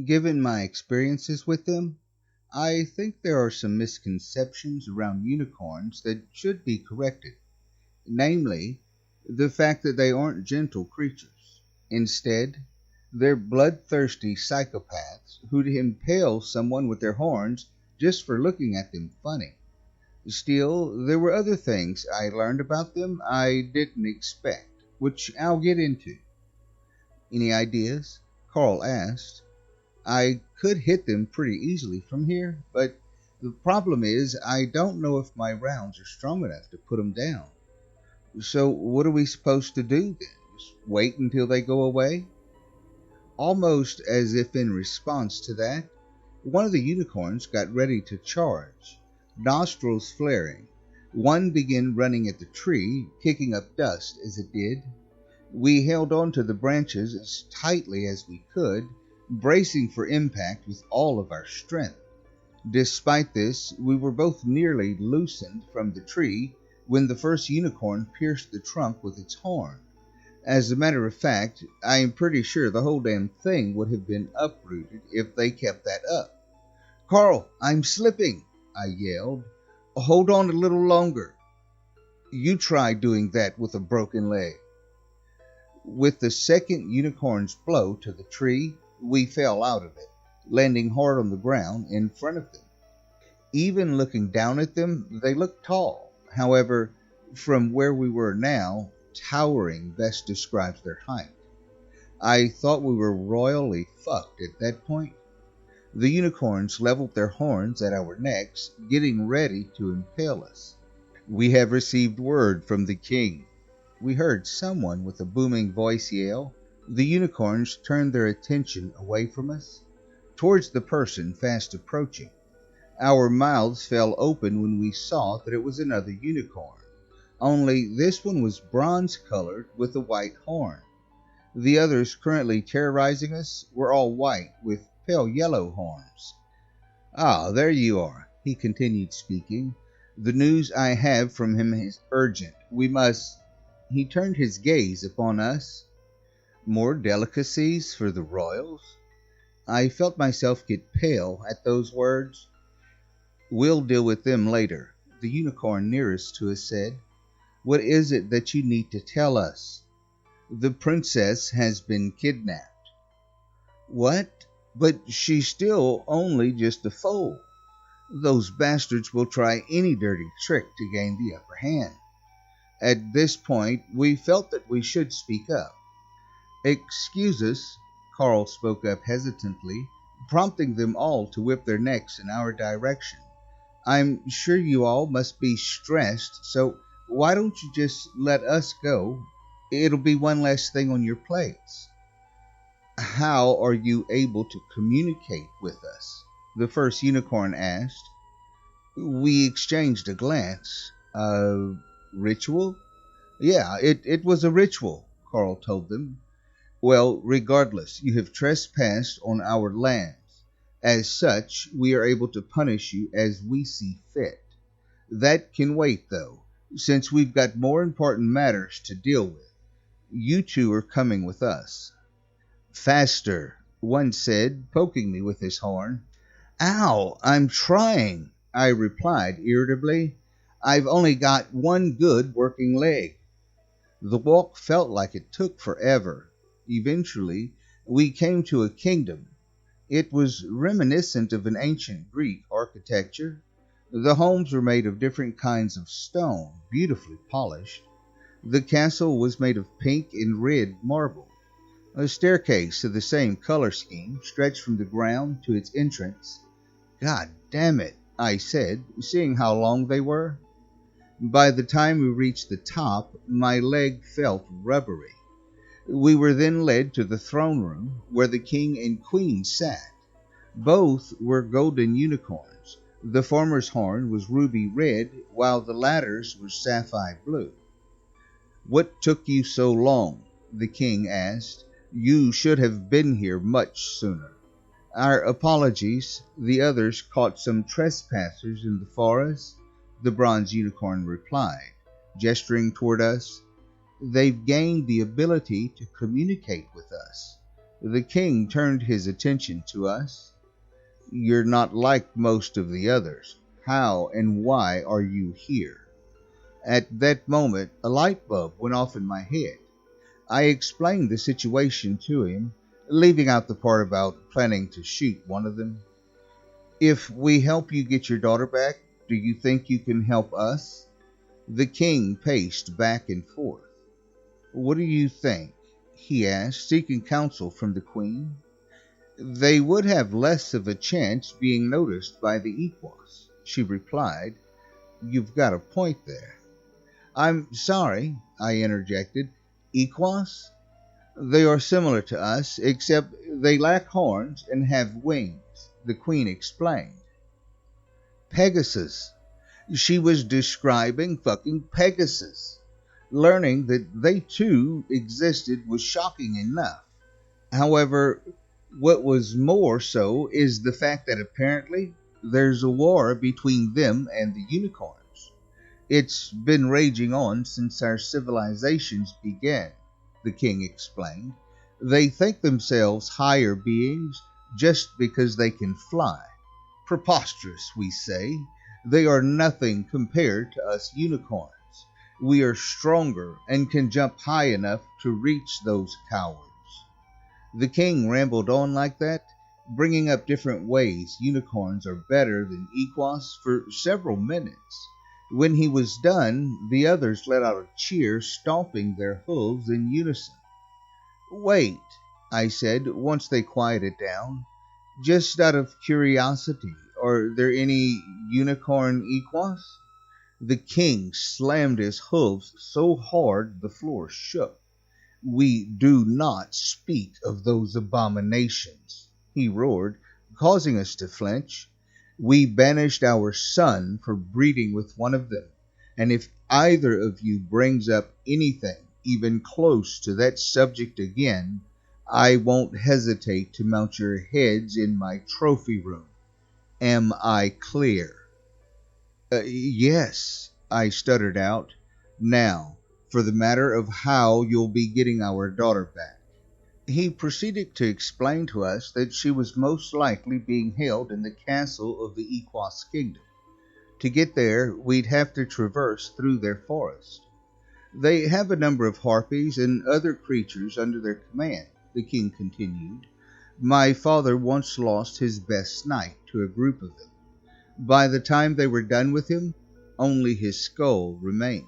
Given my experiences with them, I think there are some misconceptions around unicorns that should be corrected. Namely, the fact that they aren't gentle creatures. Instead, they're bloodthirsty psychopaths who'd impale someone with their horns just for looking at them funny. Still, there were other things I learned about them I didn't expect, which I'll get into. Any ideas? Carl asked. I could hit them pretty easily from here, but the problem is I don't know if my rounds are strong enough to put them down. So what are we supposed to do then? Just wait until they go away? Almost as if in response to that, one of the unicorns got ready to charge. Nostrils flaring, one began running at the tree, kicking up dust as it did. We held on to the branches as tightly as we could, bracing for impact with all of our strength. Despite this, we were both nearly loosened from the tree when the first unicorn pierced the trunk with its horn. As a matter of fact, I am pretty sure the whole damn thing would have been uprooted if they kept that up. Carl, I'm slipping, I yelled. Hold on a little longer. You try doing that with a broken leg. With the second unicorn's blow to the tree, we fell out of it, landing hard on the ground in front of them. Even looking down at them, they looked tall. However, from where we were now, towering best describes their height. I thought we were royally fucked at that point. The unicorns leveled their horns at our necks, getting ready to impale us. We have received word from the king. We heard someone with a booming voice yell. The unicorns turned their attention away from us, towards the person fast approaching. Our mouths fell open when we saw that it was another unicorn, only this one was bronze-colored with a white horn. The others currently terrorizing us were all white with pale yellow horns. Ah, there you are, he continued speaking. The news I have from him is urgent. We must... He turned his gaze upon us. More delicacies for the royals? I felt myself get pale at those words. We'll deal with them later, the unicorn nearest to us said. What is it that you need to tell us? The princess has been kidnapped. What? But she's still only just a foal. Those bastards will try any dirty trick to gain the upper hand. At this point, we felt that we should speak up. Excuse us, Carl spoke up hesitantly, prompting them all to whip their necks in our direction. I'm sure you all must be stressed, so why don't you just let us go? It'll be one less thing on your plates. How are you able to communicate with us? The first unicorn asked. We exchanged a glance. Ritual? Yeah, it was a ritual, Carl told them. Well, regardless, you have trespassed on our lands. As such, we are able to punish you as we see fit. That can wait, though, since we've got more important matters to deal with. You two are coming with us. Faster, one said, poking me with his horn. Ow, I'm trying, I replied irritably. I've only got one good working leg. The walk felt like it took forever. Eventually, we came to a kingdom. It was reminiscent of an ancient Greek architecture. The homes were made of different kinds of stone, beautifully polished. The castle was made of pink and red marble. A staircase of the same color scheme stretched from the ground to its entrance. God damn it, I said, seeing how long they were. By the time we reached the top, my leg felt rubbery. We were then led to the throne room, where the king and queen sat. Both were golden unicorns. The former's horn was ruby red, while the latter's was sapphire blue. What took you so long? The king asked. You should have been here much sooner. Our apologies. The others caught some trespassers in the forest, the bronze unicorn replied, gesturing toward us. They've gained the ability to communicate with us. The king turned his attention to us. "You're not like most of the others. How and why are you here?" At that moment, a light bulb went off in my head. I explained the situation to him, leaving out the part about planning to shoot one of them. "If we help you get your daughter back, do you think you can help us?" The king paced back and forth. "What do you think?" he asked, seeking counsel from the queen. "They would have less of a chance being noticed by the Equos," she replied. "You've got a point there." "I'm sorry," I interjected. "Equos?" "They are similar to us, except they lack horns and have wings," the queen explained. Pegasus. She was describing fucking Pegasus. Learning that they too existed was shocking enough. However, what was more so is the fact that apparently there's a war between them and the unicorns. It's been raging on since our civilizations began, the king explained. They think themselves higher beings just because they can fly. Preposterous, we say. They are nothing compared to us unicorns. We are stronger and can jump high enough to reach those cowards. The king rambled on like that, bringing up different ways unicorns are better than Equos for several minutes. When he was done, the others let out a cheer, stomping their hooves in unison. "Wait," I said, once they quieted down. "Just out of curiosity, are there any unicorn Equos?" The king slammed his hooves so hard the floor shook. "We do not speak of those abominations," he roared, causing us to flinch. "We banished our son for breeding with one of them, and if either of you brings up anything even close to that subject again, I won't hesitate to mount your heads in my trophy room. Am I clear?" Yes," I stuttered out. "Now, for the matter of how you'll be getting our daughter back." He proceeded to explain to us that she was most likely being held in the castle of the Equos kingdom. To get there, we'd have to traverse through their forest. "They have a number of harpies and other creatures under their command," the king continued. "My father once lost his best knight to a group of them. By the time they were done with him, only his skull remained."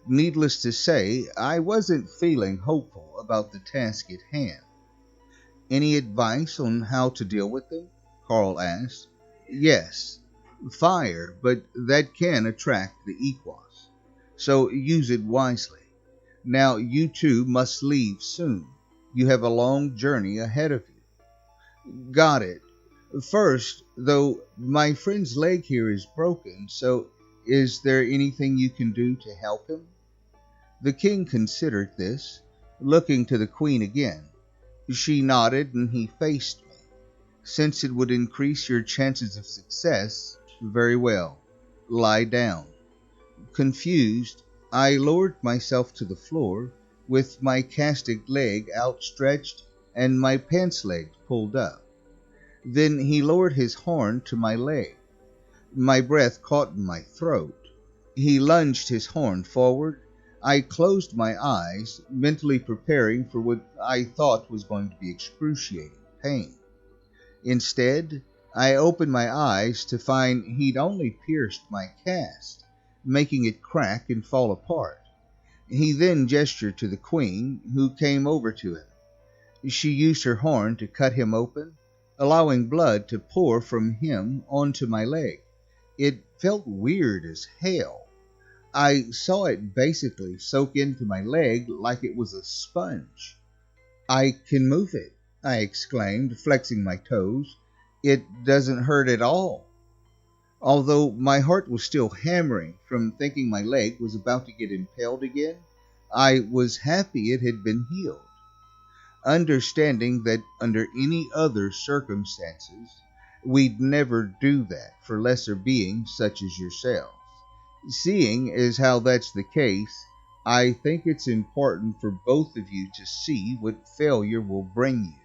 Needless to say, I wasn't feeling hopeful about the task at hand. "Any advice on how to deal with them?" Carl asked. "Yes. Fire, but that can attract the Equos. So use it wisely. Now you two must leave soon. You have a long journey ahead of you." "Got it. First, though, my friend's leg here is broken, so is there anything you can do to help him?" The king considered this, looking to the queen again. She nodded and he faced me. "Since it would increase your chances of success, very well. Lie down." Confused, I lowered myself to the floor with my casted leg outstretched and my pants leg pulled up. Then he lowered his horn to my leg. My breath caught in my throat. He lunged his horn forward. I closed my eyes, mentally preparing for what I thought was going to be excruciating pain. Instead, I opened my eyes to find he'd only pierced my cast, making it crack and fall apart. He then gestured to the queen, who came over to him. She used her horn to cut him open, allowing blood to pour from him onto my leg. It felt weird as hell. I saw it basically soak into my leg like it was a sponge. "I can move it," I exclaimed, flexing my toes. "It doesn't hurt at all." Although my heart was still hammering from thinking my leg was about to get impaled again, I was happy it had been healed. Understanding that under any other circumstances, we'd never do that for lesser beings such as yourselves. Seeing as how that's the case, I think it's important for both of you to see what failure will bring you.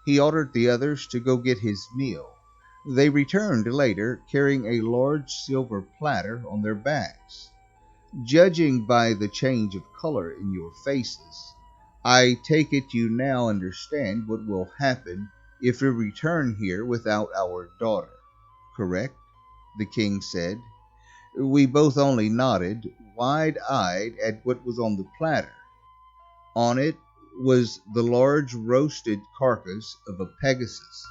He ordered the others to go get his meal. They returned later carrying a large silver platter on their backs. Judging by the change of color in your faces, I take it you now understand what will happen if we return here without our daughter, correct? The king said. We both only nodded, wide-eyed at what was on the platter. On it was the large roasted carcass of a Pegasus,